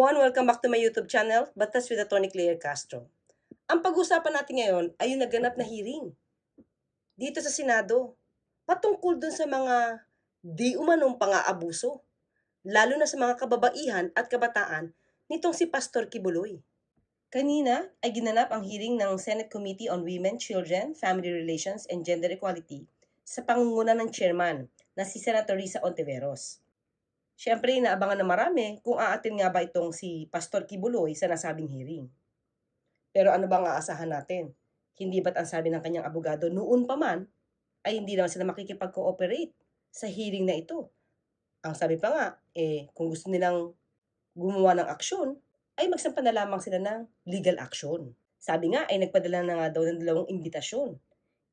everyone! Welcome back to my YouTube channel, Batas with Attorney Claire Castro. Ang pag-usapan natin ngayon ay yung naganap na hearing dito sa Senado patungkol dun sa mga di umanong pang-aabuso, lalo na sa mga kababaihan at kabataan nitong si Pastor Kibuloy. Kanina ay ginanap ang hearing ng Senate Committee on Women, Children, Family Relations, and Gender Equality sa pangunguna ng chairman na si Senator Risa Ontiveros. Siyempre, inaabangan na marami kung aatin nga ba itong si Pastor Kibuloy sa nasabing hearing. Pero ano bang aasahan natin? Hindi ba't ang sabi ng kanyang abogado noon pa man ay hindi naman sila makikipag-cooperate sa hearing na ito? Ang sabi pa nga, kung gusto nilang gumawa ng aksyon, ay magsampa na lamang sila ng legal action. Sabi nga ay nagpadala na nga daw ng 2 imbitasyon.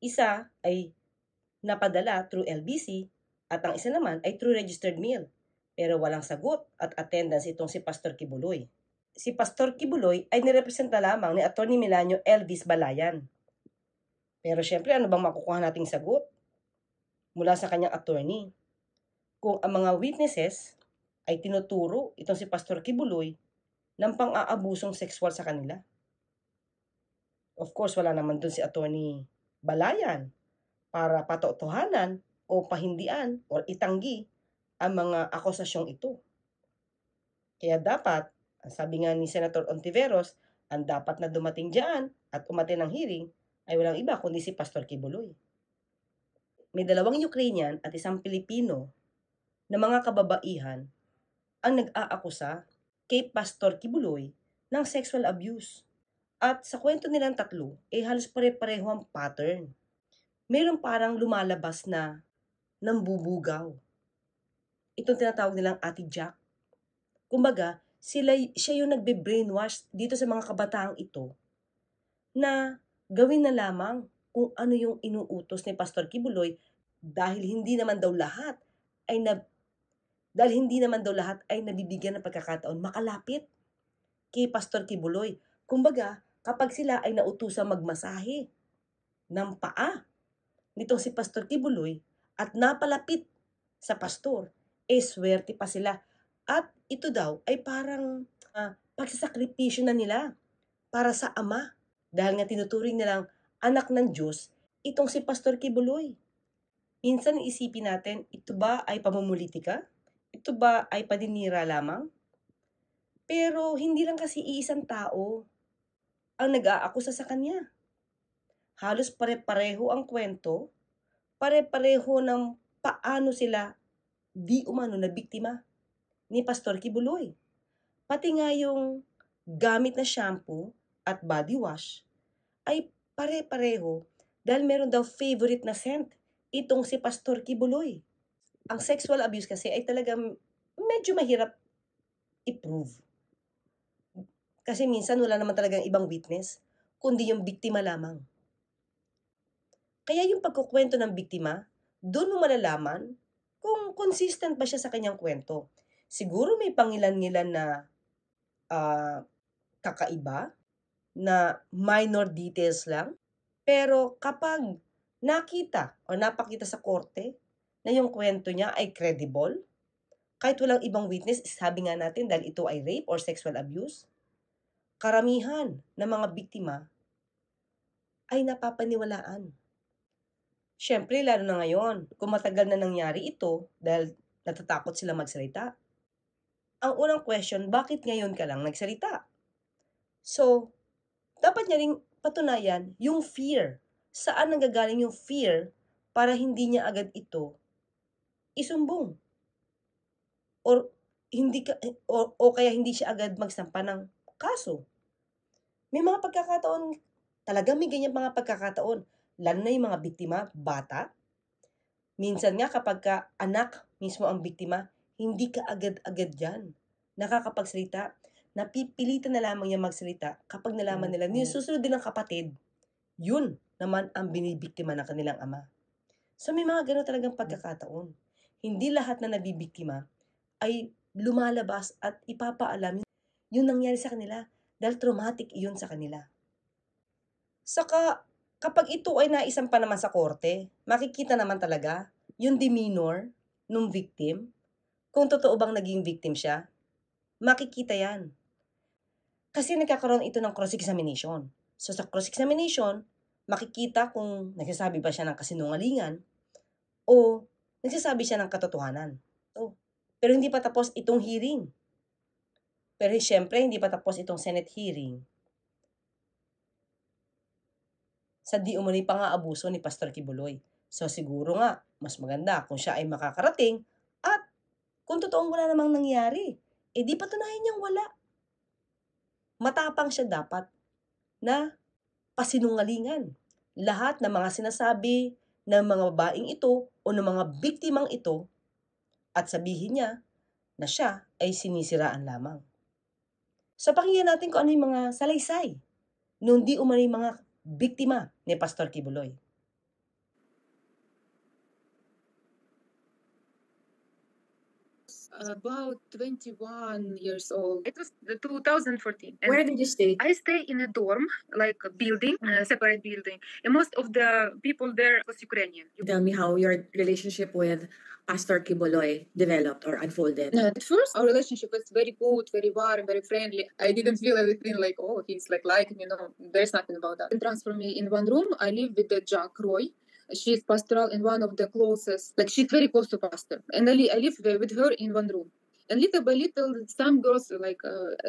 Isa ay napadala through LBC at ang isa naman ay through registered mail. Pero walang sagot at attendance itong si Pastor Kibuloy. Si Pastor Kibuloy ay nirepresenta lamang ni Atty. Milanio Elvis Balayan. Pero syempre, ano bang makukuha nating sagot mula sa kanyang attorney? Kung ang mga witnesses ay tinuturo itong si Pastor Kibuloy ng pang-aabusong sexual sa kanila. Of course, wala naman dun si Atty. Balayan para patotohanan o pahindian o itanggi ang mga akusasyong ito. Kaya dapat, ang sabi nga ni Senator Ontiveros, ang dapat na dumating diyan at umattend ng hearing ay walang iba kundi si Pastor Kibuloy. May 2 Ukrainian at 1 Pilipino na mga kababaihan ang nag-aakusa kay Pastor Kibuloy ng sexual abuse. At sa kwento nilang tatlo, halos pare-pareho ang pattern. Mayroong parang lumalabas na nambubugaw. Itong tinatawag nilang Ate Jack. Kumbaga, siya yung nagbe-brainwash dito sa mga kabataang ito na gawin na lamang kung ano yung inuutos ni Pastor Kibuloy dahil hindi naman daw lahat ay nabibigyan ng pagkakataon makalapit kay Pastor Kibuloy. Kumbaga, kapag sila ay nautusang magmasahe ng paa nitong si Pastor Kibuloy at napalapit sa pastor, swerte pa sila. At ito daw ay parang pagsasakripisyo na nila para sa Ama. Dahil nga tinuturing nilang anak ng Diyos itong si Pastor Kibuloy. Minsan isipin natin, ito ba ay pamumulitika? Ito ba ay paninira lamang? Pero hindi lang kasi iisang tao ang nag-aakusa sa kanya. Halos pare-pareho ang kwento, pare-pareho ng paano sila di umano na biktima ni Pastor Kibuloy. Pati nga yung gamit na shampoo at body wash ay pare-pareho dahil meron daw favorite na scent itong si Pastor Kibuloy. Ang sexual abuse kasi ay talagang medyo mahirap i-prove. Kasi minsan wala naman talagang ibang witness, kundi yung biktima lamang. Kaya yung pagkukwento ng biktima, doon mo malalaman kung consistent ba siya sa kanyang kwento. Siguro may pangilan-ngilan na kakaiba, na minor details lang. Pero kapag nakita o napakita sa korte na yung kwento niya ay credible, kahit walang ibang witness, sabi nga natin dahil ito ay rape or sexual abuse, karamihan ng mga biktima ay napapaniwalaan. Siyempre, lalo na ngayon, kung matagal na nangyari ito dahil natatakot sila magsalita. Ang unang question, bakit ngayon ka lang nagsalita? So, dapat niya ring patunayan yung fear. Saan nanggagaling yung fear para hindi niya agad ito isumbong? O kaya hindi siya agad magsampa ng kaso. May mga pagkakataon, talagang may ganyan mga pagkakataon, lalo na yung mga biktima, bata. Minsan nga kapag anak mismo ang biktima, hindi ka agad-agad dyan nakakapagsalita. Napipilitan na lamang niya magsalita kapag nalaman nila yung susunod nilang kapatid, yun naman ang binibiktima ng kanilang ama. So may mga gano'n talagang pagkakataon. Hindi lahat na nabibiktima ay lumalabas at ipapaalam yung nangyari sa kanila dahil traumatic iyon sa kanila. Saka kapag ito ay naisampa naman sa korte, makikita naman talaga yung demeanor ng victim. Kung totoo bang naging victim siya, makikita yan. Kasi nagkakaroon ito ng cross-examination. So sa cross-examination, makikita kung nagsasabi ba siya ng kasinungalingan o nagsasabi siya ng katotohanan. So, pero hindi pa tapos itong hearing. Pero siyempre, hindi pa tapos itong Senate hearing sa di umano'y pang-aabuso ni Pastor Kibuloy. So siguro nga, mas maganda kung siya ay makakarating at kung totoong wala namang nangyari. Eh di patunayan niyang wala. Matapang siya dapat na pasinungalingan. Lahat ng mga sinasabi ng mga babaeng ito o ng mga biktimang ito at sabihin niya na siya ay sinisiraan lamang. So pakinggan natin kung ano yung mga salaysay nung di umano'y mga biktima ni Pastor Kibuloy. About 21 years old. It was the 2014. And Where did you stay? I stay in a dorm, like a building, a separate building. And most of the people there was Ukrainian. Tell me how your relationship with Pastor Kiboloy developed or unfolded. At first, our relationship was very good, very warm, very friendly. I didn't feel anything like, oh, he's like me. No, there's nothing about that. And transfer me in one room. I live with the Jack Roy. She's pastoral in one of the closest, like she's very close to pastor. And I live with her in one room. And little by little, some girls like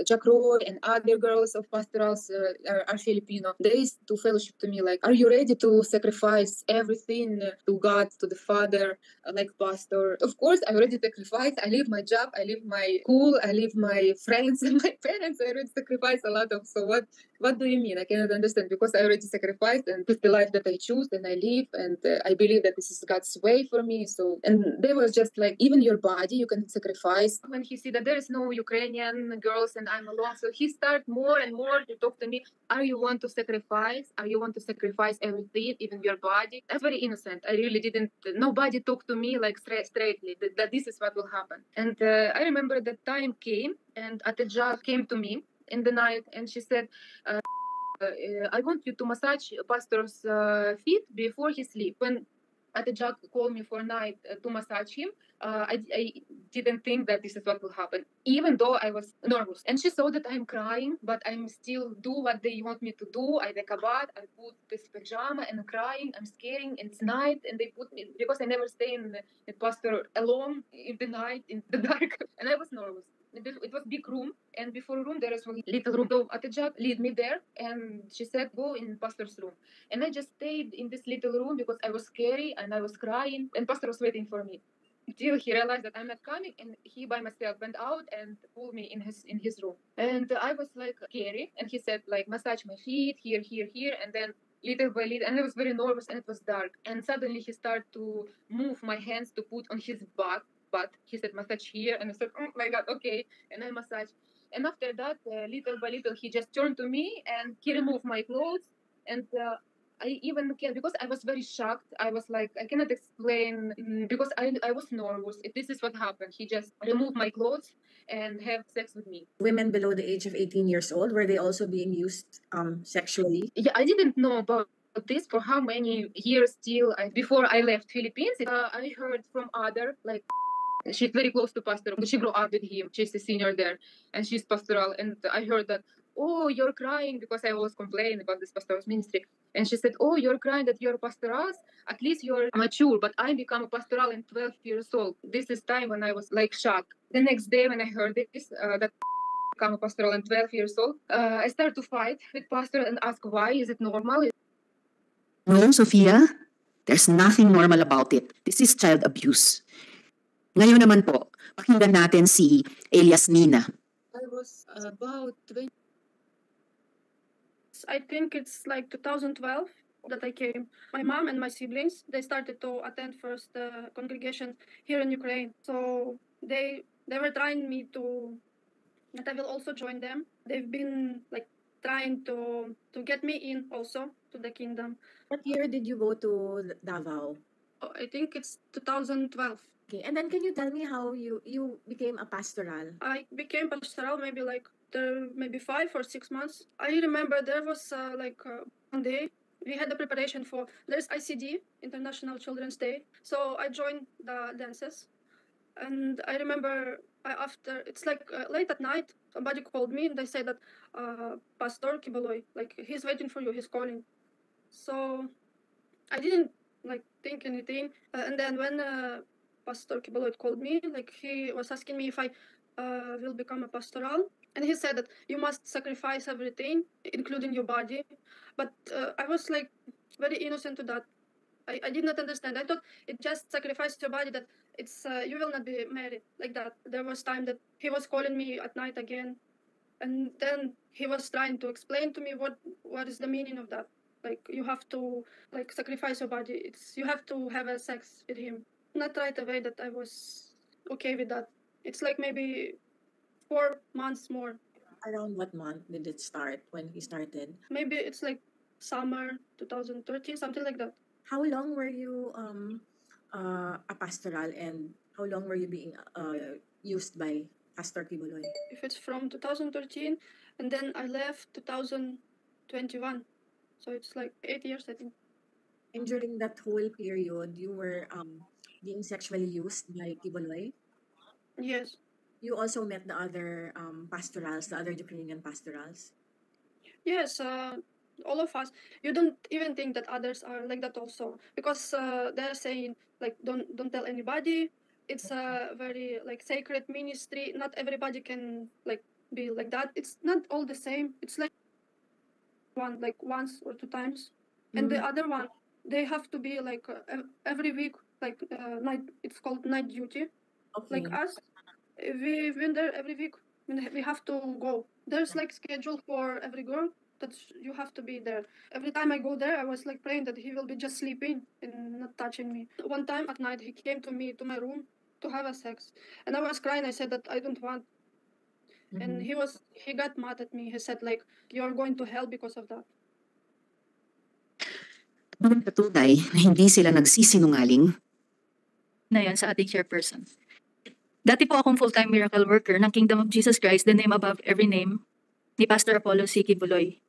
Jack Roy and other girls of pastorals are Filipino. They used to fellowship to me like, are you ready to sacrifice everything to God, to the Father, like pastor? Of course, I already sacrificed. I leave my job, I leave my school, I leave my friends and my parents. I already sacrificed a lot of. So what do you mean? I cannot understand because I already sacrificed and this is the life that I choose and I live and I believe that this is God's way for me. So and they were just like, even your body you can sacrifice. When he see that there is no Ukrainian girls and I'm alone, so he start more and more to talk to me. Are you want to sacrifice? Are you want to sacrifice everything, even your body? I'm very innocent. I really didn't. Nobody talked to me like straightly that this is what will happen. And I remember that time came and Atija came to me in the night and she said, I want you to massage pastor's feet before he sleep. When Atija called me for night to massage him, I didn't think that this is what will happen, even though I was nervous. And she saw that I'm crying, but I'm still do what they want me to do. I take a bath, I put this pajama and I'm crying, I'm scaring, and it's night, and they put me, because I never stay in the pastor alone in the night, in the dark, and I was nervous. It was big room, and before room there is one little room. So Atija lead me there, and she said, go in pastor's room. And I just stayed in this little room because I was scary and I was crying, and pastor was waiting for me. Until he realized that I'm not coming, and he by myself went out and pulled me in his room. And I was like scary, and he said like massage my feet here, here, here, and then little by little, and I was very nervous, and it was dark. And suddenly he started to move my hands to put on his back. But he said massage here, and I said, oh my God, okay, and I massage. And after that, little by little, he just turned to me and he removed my clothes, and I even can because I was very shocked. I was like, I cannot explain because I was nervous. If this is what happened, he just removed my clothes and have sex with me. Women below the age of 18 years old, were they also being used sexually? Yeah, I didn't know about this for how many years till before I left Philippines. I heard from other like. She's very close to pastor. She grew up with him. She's a senior there, and she's pastoral. And I heard that, oh, you're crying because I always complain about this pastor's ministry. And she said, oh, you're crying that you're pastorals. At least you're mature. But I become a pastoral in 12 years old. This is time when I was like shocked. The next day when I heard this, that become a pastoral in 12 years old, I started to fight with pastor and ask why. Is it normal? No, Sophia, there's nothing normal about it. This is child abuse. Ngayon naman po, pakinggan natin si Elias Nina. I was about 20. I think it's like 2012 that I came. My mom and my siblings, they started to attend first congregation here in Ukraine. So they were trying me to that I will also join them. They've been like trying to get me in also to the kingdom. What year did you go to Davao? I think it's 2012. Okay, and then can you tell me how you became a pastoral? I became pastoral maybe like maybe 5 or 6 months. I remember there was one day we had the preparation for there's ICD International Children's Day, so I joined the dances, and I remember after it's like late at night somebody called me and they said that Pastor Kiboloy, like he's waiting for you, he's calling. So I didn't like think anything. And then when Pastor Kiboloy called me, like he was asking me if I will become a pastoral, and he said that you must sacrifice everything, including your body. But I was like very innocent to that. I did not understand. I thought it just sacrifice your body, that it's you will not be married like that. There was time that he was calling me at night again, and then he was trying to explain to me what is the meaning of that. Like you have to like sacrifice your body. It's you have to have a sex with him. Not right away that I was okay with that. It's like maybe 4 months more. Around what month did it start when he started? Maybe it's like summer 2013, something like that. How long were you a pastoral, and how long were you being used by Pastor Kiboloy? If it's from 2013, and then I left 2021, so it's like 8 years, I think. And during that whole period, you were being sexually used by Kiboloy. Yes. You also met the other pastorals, the other Ukrainian pastorals. Yes, all of us. You don't even think that others are like that also, because they're saying like don't tell anybody. It's a very like sacred ministry. Not everybody can like be like that. It's not all the same. It's like one like once or 2 times, and the other one they have to be like every week like night. It's called night duty. Okay. Like us, we've been there every week. We have to go. There's like schedule for every girl that you have to be there. Every time I go there, I was like praying that he will be just sleeping and not touching me. One time at night, he came to me to my room to have a sex, and I was crying. I said that I don't want, and he got mad at me. He said like you're going to hell because of that. Patunay na hindi sila nagsisinungaling. Na yan sa ating chairperson. Dati po akong full-time miracle worker ng Kingdom of Jesus Christ, the name above every name, ni Pastor Apollo C. Kibuloy.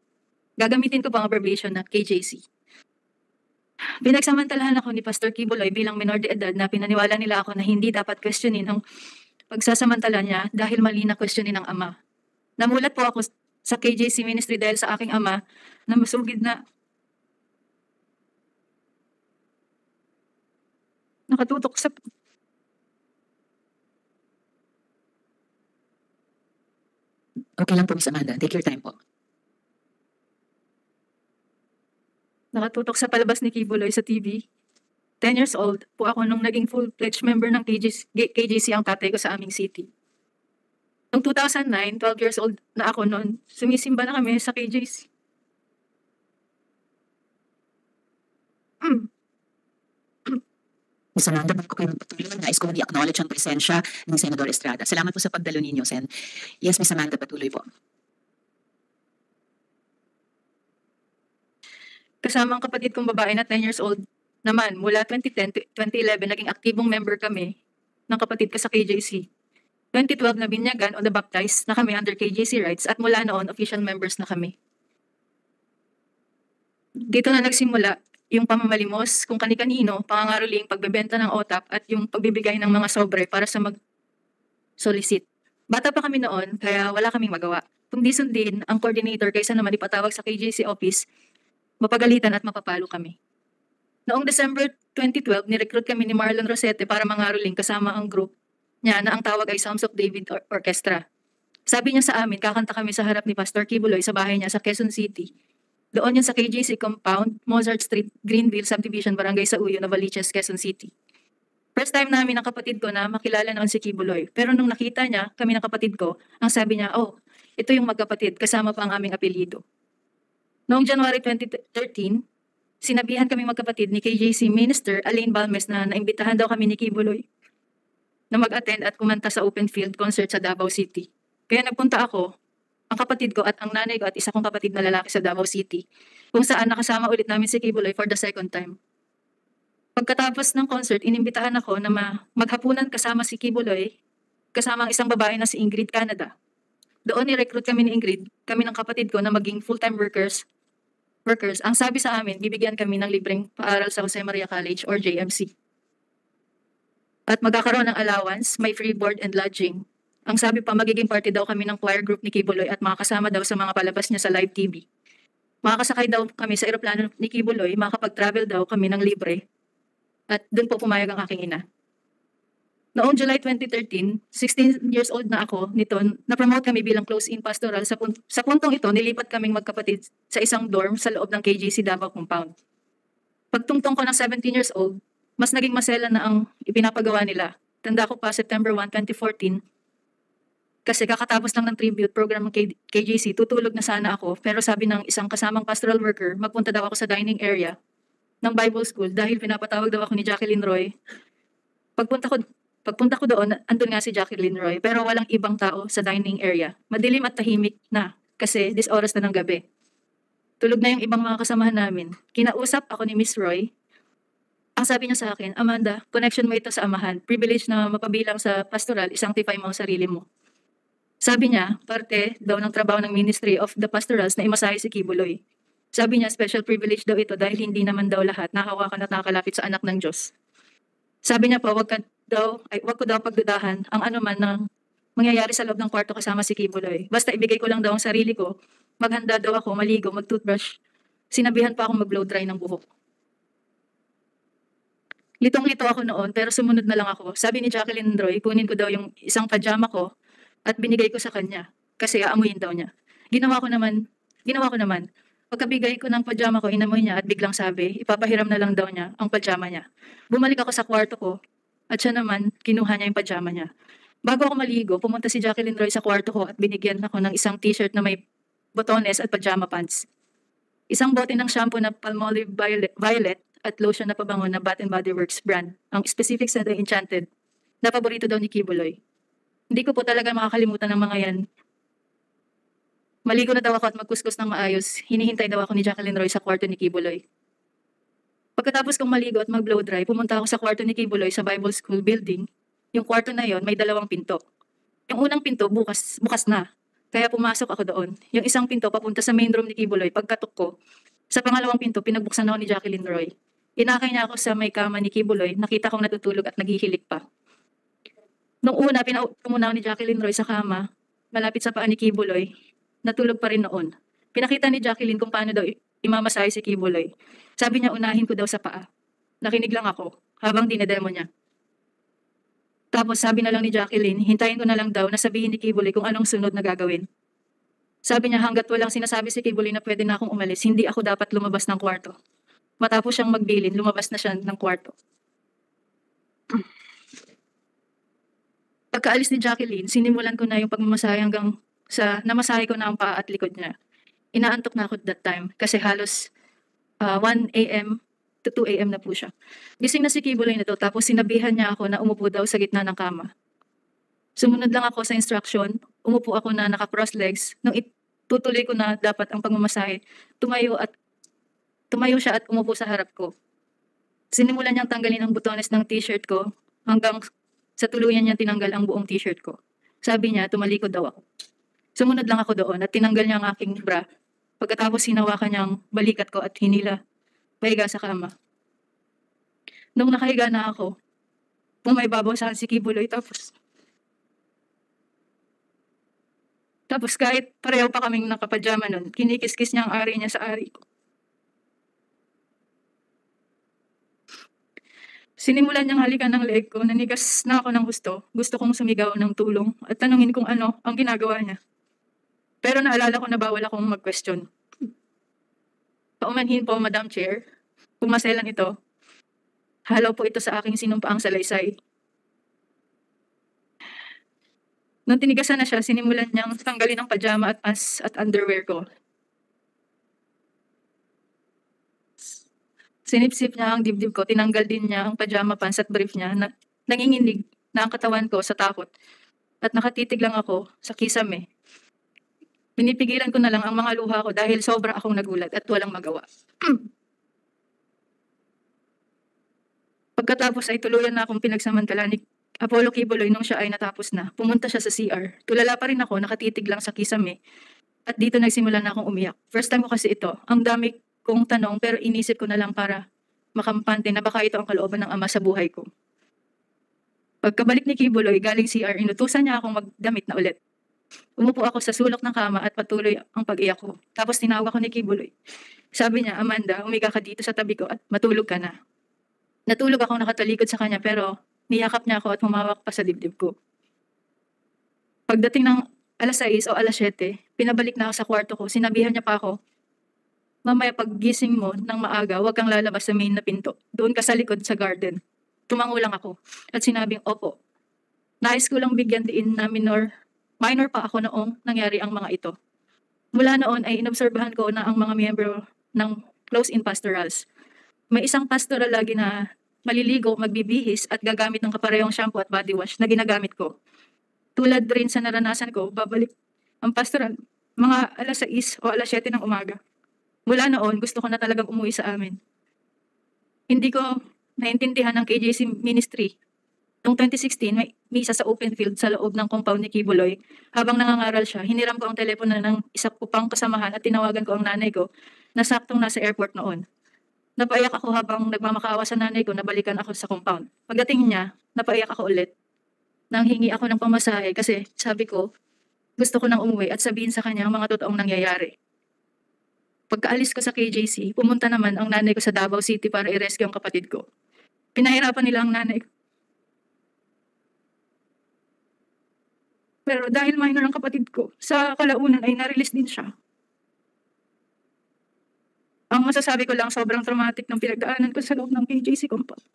Gagamitin ko po ang abbreviation na KJC. Pinagsamantalahan ako ni Pastor Kibuloy bilang minor de edad na pinaniwala nila ako na hindi dapat questionin ang pagsasamantala niya dahil mali na questionin ng ama. Namulat po ako sa KJC ministry dahil sa aking ama na masugid na nakatutok sa Okay lang po, Miss Amanda. Take your time po. nakatutok sa palabas ni Kibuloy sa TV. 10 years old po ako nung naging full-fledged member ng KJC ang tatay ko sa aming city. Noong 2009, 12 years old na ako noon, sumisimba na kami sa KJC. Miss Amanda, bago kayo magpatuloy, nais ko i-acknowledge ang presensya ni Senador Estrada. Salamat po sa pagdalo ninyo, Sen. Yes, Miss Amanda, patuloy po. Kasama ang kapatid kong babae na 10 years old naman, mula 2010 to 2011, naging aktibong member kami ng kapatid ko sa KJC. 2012 na binyagan o na-baptize na kami under KJC rights at mula noon, official members na kami. Dito na nagsimula yung pamamalimos kung kani-kanino, pangangaroling, pagbebenta ng OTAP at yung pagbibigay ng mga sobre para sa mag-solicit. Bata pa kami noon, kaya wala kaming magawa. Kundi sundin ang coordinator kaysa naman ipatawag sa KJC office, mapagalitan at mapapalo kami. Noong December 2012, nirecruit kami ni Marlon Rosete para mangaroling kasama ang group niya na ang tawag ay Psalms of David Orchestra. Sabi niya sa amin, kakanta kami sa harap ni Pastor Kibuloy sa bahay niya sa Quezon City. Doon yun sa KJC Compound, Mozart Street, Greenville Subdivision, Barangay Sauyo, Novaliches, Quezon City. First time namin ng kapatid ko na makilala noon si Kibuloy. Pero nung nakita niya, kami ng kapatid ko, ang sabi niya, oh, ito yung magkapatid, kasama pa ang aming apelyido. Noong January 2013, sinabihan kami magkapatid ni KJC Minister Alain Balmes na naimbitahan daw kami ni Kibuloy na mag-attend at kumanta sa open field concert sa Davao City. Kaya nagpunta ako, ang kapatid ko at ang nanay ko at isa kong kapatid na lalaki sa Davao City, kung saan nakasama ulit namin si Kibuloy for the second time. Pagkatapos ng concert, inimbitahan ako na maghapunan kasama si Kibuloy, kasama ang isang babae na si Ingrid Canada. Doon ni-recruit kami ni Ingrid, kami ng kapatid ko na maging full-time workers. Ang sabi sa amin, bibigyan kami ng libreng paaral sa Jose Maria College or JMC. At magkakaroon ng allowance, may free board and lodging. Ang sabi pa, magiging party daw kami ng choir group ni Kibuloy at makakasama daw sa mga palabas niya sa live TV. Makakasakay daw kami sa eroplano ni Kibuloy, makakapag-travel daw kami ng libre. At doon po pumayag ang aking ina. Noong July 2013, 16 years old na ako nito, na-promote kami bilang close-in pastoral. Sa puntong ito, nilipat kaming magkapatid sa isang dorm sa loob ng KJC Davao Compound. Pagtungtong ko ng 17 years old, mas naging masela na ang ipinapagawa nila. Tanda ko pa, September 1, 2014, kasi kakatapos lang ng tribute program ng KJC, tutulog na sana ako, pero sabi ng isang kasamang pastoral worker, magpunta daw ako sa dining area ng Bible School dahil pinapatawag daw ako ni Jacqueline Roy. Pagpunta ko doon, andun nga si Jacqueline Roy, pero walang ibang tao sa dining area. Madilim at tahimik na, kasi this oras na ng gabi. Tulog na yung ibang mga kasamahan namin. Kinausap ako ni Miss Roy. Ang sabi niya sa akin, Amanda, connection mo ito sa amahan. Privilege na mapabilang sa pastoral, isanctify mo ang sarili mo. Sabi niya, parte daw ng trabaho ng Ministry of the Pastorals na imasahe si Kibuloy. Sabi niya, special privilege daw ito dahil hindi naman daw lahat nakahawakan at nakakalapit sa anak ng Diyos. Sabi niya pa, wag ko daw pagdudahan ang anuman ng mangyayari sa loob ng kwarto kasama si Kibuloy. Basta ibigay ko lang daw ang sarili ko, maghanda daw ako, maligo, mag-toothbrush. Sinabihan pa akong mag-blow dry ng buhok. Litong-lito ako noon, pero sumunod na lang ako. Sabi ni Jacqueline Roy, kunin ko daw yung isang pajama ko at binigay ko sa kanya kasi aamuyin daw niya. Ginawa ko naman. Pagkabigay ko ng pajama ko, inamoy niya at biglang sabi, ipapahiram na lang daw niya ang pajama niya. Bumalik ako sa kwarto ko at siya naman, kinuha niya yung pajama niya. Bago ako maligo, pumunta si Jacqueline Roy sa kwarto ko at binigyan ako ng isang t-shirt na may botones at pajama pants. Isang bote ng shampoo na Palmolive Violet at lotion na pabango na Bath & Body Works brand. Ang specific sa Enchanted na paborito daw ni Kibuloy. Hindi ko po talaga makakalimutan ng mga yan. Maligo na daw ako at magkuskus ng maayos. Hinihintay daw ako ni Jacqueline Roy sa kwarto ni Kibuloy. Pagkatapos kong maligo at mag-blow dry, pumunta ako sa kwarto ni Kibuloy sa Bible School building. Yung kwarto na yon may 2 pinto. Yung unang pinto bukas na. Kaya pumasok ako doon. Yung isang pinto papunta sa main room ni Kibuloy. Pagkatok ko, sa pangalawang pinto pinagbuksan ako ni Jacqueline Roy. Inakay niya ako sa may kama ni Kibuloy. Nakita kong natutulog at naghihilik pa. Nung una, pinaupo muna ako ni Jacqueline Roy sa kama, malapit sa paa ni Kibuloy. Natulog pa rin noon. Pinakita ni Jacqueline kung paano daw imamasahe si Kibuloy. Sabi niya unahin ko daw sa paa. Nakinig lang ako habang dinedemo niya. Tapos sabi na lang ni Jacqueline, hintayin ko na lang daw na sabihin ni Kibuloy kung anong sunod na gagawin. Sabi niya hanggat walang sinasabi si Kibuloy na pwede na akong umalis, hindi ako dapat lumabas ng kwarto. Matapos siyang magbilin, lumabas na siya ng kwarto. Pagkaalis ni Jacqueline, sinimulan ko na yung pagmamasahe hanggang sa namasahe ko na ang paa at likod niya. Inaantok na ako at that time kasi halos 1 a.m. to 2 a.m. na po siya. Gising na si Kibuloy nito tapos sinabihan niya ako na umupo daw sa gitna ng kama. Sumunod lang ako sa instruction, umupo ako na naka-cross legs. Nung itutuloy ko na dapat ang pagmamasahe, tumayo siya at umupo sa harap ko. Sinimulan niyang tanggalin ang butones ng t-shirt ko hanggang sa tuluyan niya tinanggal ang buong t-shirt ko. Sabi niya, tumalikod daw ako. Sumunod lang ako doon at tinanggal niya ang aking bra. Pagkatapos hinawakan niya ang balikat ko at hinila pahiga sa kama. Nung nakahiga na ako, pumaibabaw sa akin si Kibuloy tapos kahit pareho pa kaming nakapajama nun, kinikis-kis niya ang ari niya sa ari ko. Sinimulan niyang halikan ng leeg ko, nanigas na ako ng gusto. Gusto kong sumigaw ng tulong at tanungin kung ano ang ginagawa niya. Pero naalala ko na bawal akong mag-question. Paumanhin po, Madam Chair. Kung maselan ito, halaw po ito sa aking sinumpaang salaysay. Nung tinigasan na siya, sinimulan niyang tanggalin ang pajama at pants at underwear ko. Sinipsip niya ang dibdib ko, tinanggal din niya ang pajama pants at brief niya. Nanginginig na ang katawan ko sa takot at nakatitig lang ako sa kisame. Pinipigilan ko na lang ang mga luha ko dahil sobra akong nagulat at walang magawa. Pagkatapos ay tuluyan na akong pinagsamantala ni Apollo Kibuloy nung siya ay natapos na. Pumunta siya sa CR. Tulala pa rin ako, nakatitig lang sa kisame. At dito nagsimula na akong umiyak. First time ko kasi ito. Ang dami kong tanong pero inisip ko na lang para makampante na baka ito ang kalooban ng Ama sa buhay ko. Pagkabalik ni Kibuloy, galing CR, inutusan niya akong magdamit na ulit. Umupo ako sa sulok ng kama at patuloy ang pag-iyak ko. Tapos tinawag ako ni Kibuloy. Sabi niya, Amanda, umiga ka dito sa tabi ko at matulog ka na. Natulog ako nakatalikod sa kanya pero niyakap niya ako at humawak pa sa dibdib ko. Pagdating ng alas 6 o alas 7, pinabalik na ako sa kwarto ko. Sinabihan niya pa ako, mamaya paggising mo ng maaga, huwag kang lalabas sa main na pinto. Doon ka sa likod sa garden. Tumango lang ako at sinabing, opo. Nais ko lang bigyan diin na minor pa ako noong nangyari ang mga ito. Mula noon ay inobserbahan ko na ang mga miyembro ng close-in pastorals. May isang pastoral lagi na maliligo, magbibihis at gagamit ng kaparehong shampoo at body wash na ginagamit ko. Tulad rin sa naranasan ko, babalik ang pastoral mga alas 6 o alas 7 ng umaga. Mula noon, gusto ko na talagang umuwi sa amin. Hindi ko naintindihan ng KJC ministry. Noong 2016, may misa sa open field sa loob ng compound ni Kibuloy. Habang nangangaral siya, hiniram ko ang telepono ng isa ko pang kasamahan at tinawagan ko ang nanay ko na saktong nasa airport noon. Napaiyak ako habang nagmamakaawa sa nanay ko na balikan ako sa compound. Pagdating niya, napaiyak ako ulit. Nang hingi ako ng pamasahe kasi sabi ko, gusto ko nang umuwi at sabihin sa kanya ang mga totoong nangyayari. Pagkaalis ko sa KJC, pumunta naman ang nanay ko sa Davao City para i-rescue ang kapatid ko. Pinahirapan nila ang nanay ko. Pero dahil minor ang kapatid ko, sa kalaunan ay na-release din siya. Ang masasabi ko lang, sobrang traumatic ng pinagdaanan ko sa loob ng KJC compound.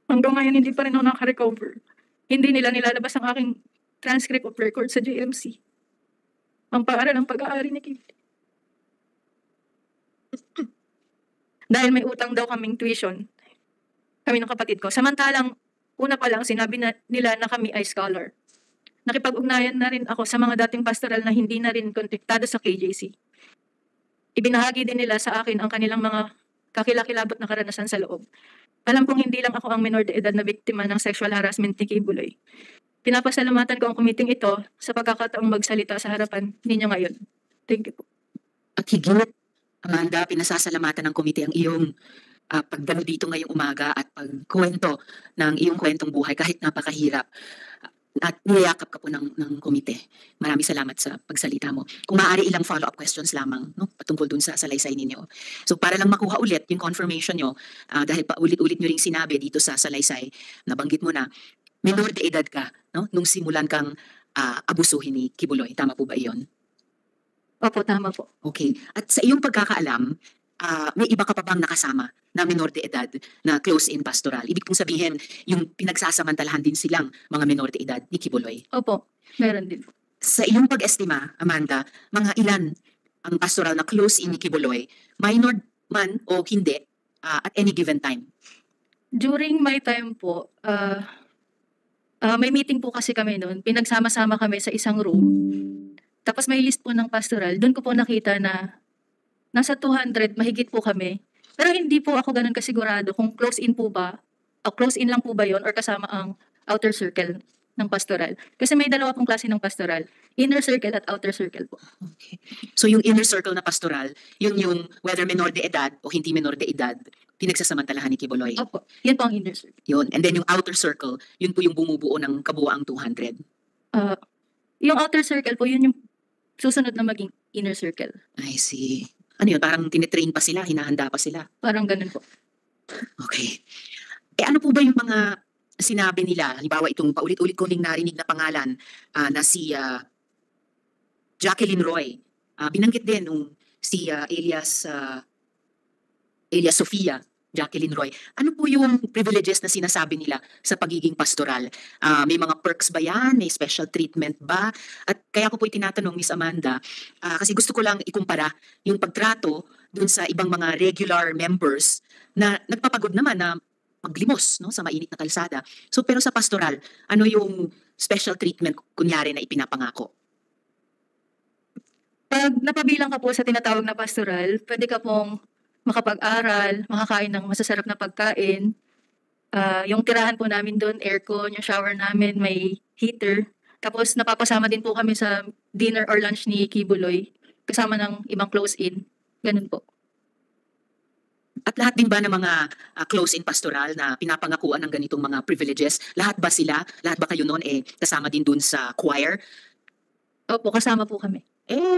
Hanggang ngayon, hindi pa rin ako naka-recover. Hindi nila nilalabas ang aking transcript of record sa JMC. Ang paaral ng pag-aari ni Kim. Dahil may utang daw kaming tuition, kami ng kapatid ko. Samantalang, una pa lang, sinabi nila na kami ay scholar. Nakipag-ugnayan na rin ako sa mga dating pastoral na hindi na rin kontaktado sa KJC. Ibinahagi din nila sa akin ang kanilang mga kakilakilabot na karanasan sa loob. Alam kong hindi lang ako ang minor de edad na biktima ng sexual harassment ni Kibuloy. Pinapasalamatan ko ang committee ito sa pagkakataong magsalita sa harapan ninyo ngayon. Thank you po. At higit, Amanda, pinasasalamatan ng komite ang iyong pagdalo dito ngayong umaga at pagkwento ng iyong kwentong buhay kahit napakahirap. At niyayakap ka po ng komite. Maraming salamat sa pagsalita mo. Kung maaari, ilang follow-up questions lamang, no, patungkol dun sa salaysay ninyo. So para lang makuha ulit yung confirmation nyo, dahil pa ulit-ulit nyo ring sinabi dito sa salaysay, nabanggit mo na, minor de edad ka, no, nung simulan kang abusuhin ni Kibuloy. Tama po ba iyon? Opo, tama po. Okay. At sa iyong pagkakaalam, may iba ka pa bang nakasama na minor de edad na close-in pastoral? Ibig pong sabihin, yung pinagsasamantalahan din silang mga minor de edad ni Kibuloy. Opo, meron din. Sa iyong pag-estima, Amanda, mga ilan ang pastoral na close-in ni Kibuloy, minor man o hindi, at any given time? During my time po, may meeting po kasi kami noon. Pinagsama-sama kami sa isang room. Tapos may list po ng pastoral. Doon ko po nakita na nasa 200, mahigit po kami. Pero hindi po ako ganun kasigurado kung close-in po ba, o close-in lang po ba yon or kasama ang outer circle ng pastoral. Kasi may dalawa pong klase ng pastoral. Inner circle at outer circle po. Okay. So yung inner circle na pastoral, yun yung whether minor de edad o hindi minor de edad, pinagsasamantalahan ni Kibuloy. Opo, yan po ang inner circle. Yun. And then yung outer circle, yun po yung bumubuo ng kabuoang 200. Yung outer circle po, yun yung susunod na maging inner circle. I see. Ano yun? Parang tinitrain pa sila, hinahanda pa sila. Parang ganun po. Okay. Ano po ba yung mga sinabi nila? Halimbawa itong paulit-ulit ko ring narinig na pangalan na si Jacqueline Roy. Binanggit din nung si Elias Sofia, Jacqueline Roy. Ano po yung privileges na sinasabi nila sa pagiging pastoral? May mga perks ba yan? May special treatment ba? At kaya ko po itinatanong, Miss Amanda, kasi gusto ko lang ikumpara yung pagtrato dun sa ibang mga regular members na nagpapagod naman na maglimos, no, sa mainit na kalsada. So pero sa pastoral, ano yung special treatment kunyari na ipinapangako? Pag napabilang ka po sa tinatawag na pastoral, pwede ka pong makapag-aral, makakain ng masasarap na pagkain. Yung tirahan po namin doon, aircon, yung shower namin, may heater. Tapos napapasama din po kami sa dinner or lunch ni Kibuloy, kasama ng ibang close-in. Ganun po. At lahat din ba ng mga close-in pastoral na pinapangakuan ng ganitong mga privileges, lahat ba kayo noon kasama din dun sa choir? Opo, kasama po kami.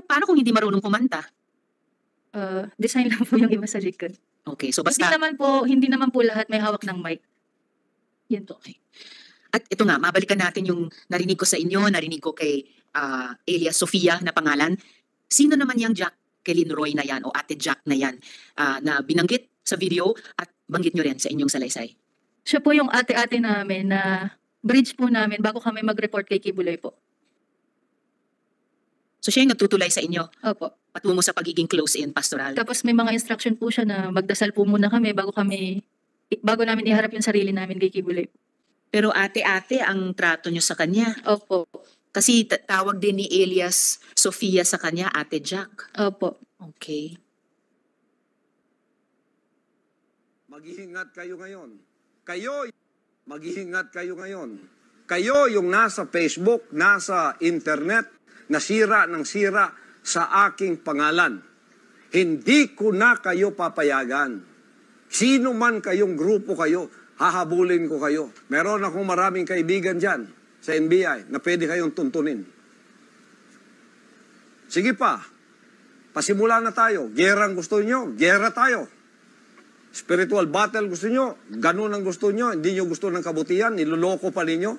Paano kung hindi marunong kumanta? Design lang po yung iba sa likod. Okay, so Hindi basta... naman po lahat may hawak ng mic. Yun po. Okay. At ito nga, mabalikan natin yung narinig ko sa inyo, narinig ko kay Elias Sofia na pangalan. Sino naman yung Jacqueline Roy na yan o Ate Jack na yan na binanggit sa video at banggit nyo rin sa inyong salaysay? Siya po yung ate-ate namin na bridge po namin bago kami mag-report kay Kibuloy po. So siya yung nagtutulay sa inyo Opo. patungo sa pagiging close-in pastoral. Tapos may mga instruction po siya na magdasal po muna kami bago namin iharap yung sarili namin kay Kibuloy. Pero ate-ate ang trato nyo sa kanya. Opo. Kasi tawag din ni Elias Sofia sa kanya, Ate Jack. Opo. Okay. Mag-iingat kayo ngayon. Mag-iingat kayo ngayon. Kayo yung nasa Facebook, nasa internet, nasira ng sira sa aking pangalan. Hindi ko na kayo papayagan. Sino man kayong grupo kayo, hahabulin ko kayo. Meron akong maraming kaibigan dyan sa NBI na pwede kayong tuntunin. Sige pa, pasimula na tayo. Gerang gusto nyo, gera tayo. Spiritual battle gusto nyo, ganun ang gusto nyo, hindi nyo gusto ng kabutihan, niloloko pa ninyo.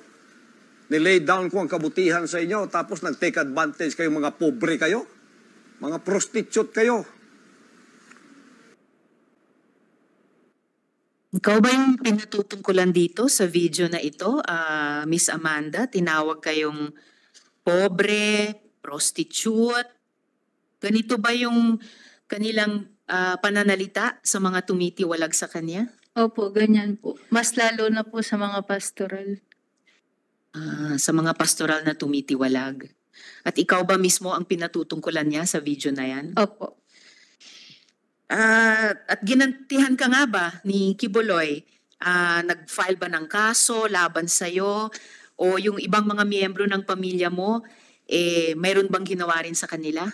Nilay down ko ang kabutihan sa inyo, tapos nag-take advantage kayo, mga pobre kayo, mga prostitute kayo. Ikaw ba yung pinatutungkulan dito sa video na ito, Miss Amanda? Tinawag kayong pobre, prostitute. Ganito ba yung kanilang pananalita sa mga tumitiwalag sa kanya? Opo, ganyan po. Mas lalo na po sa mga pastoral. Sa mga pastoral na tumitiwalag. At ikaw ba mismo ang pinatutungkulan niya sa video na yan? Opo. At ginantihan ka nga ba ni Kibuloy? Nag-file ba ng kaso laban sa'yo? O yung ibang mga miyembro ng pamilya mo, mayroon bang ginawa rin sa kanila?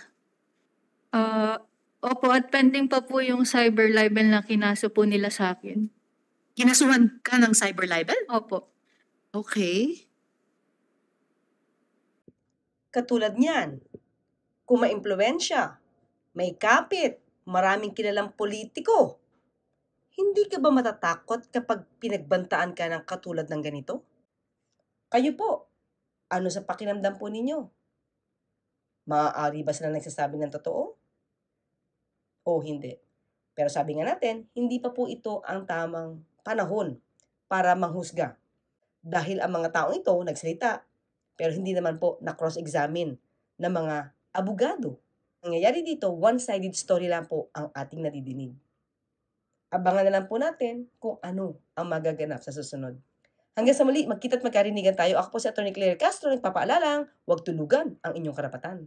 Opo, at pending pa po yung cyber libel na kinaso po nila sa akin. Kinasuhan ka ng cyber libel? Opo. Okay. Katulad niyan, kung maimpluwensya, may kapit, maraming kilalang politiko, hindi ka ba matatakot kapag pinagbantaan ka ng katulad ng ganito? Kayo po, ano sa pakiramdam po ninyo? Maaari ba sila nagsasabi ng totoo? O hindi? Pero sabi nga natin, hindi pa po ito ang tamang panahon para manghusga. Dahil ang mga taong ito nagsalita, pero hindi naman po na-cross-examine ng mga abogado. Nangyayari dito, one-sided story lang po ang ating nadidinig. Abangan na lang po natin kung ano ang magaganap sa susunod. Hanggang sa muli, magkita't magkarinigan tayo. Ako po si Atty. Claire Castro, nagpapaalalang, huwag tulugan ang inyong karapatan.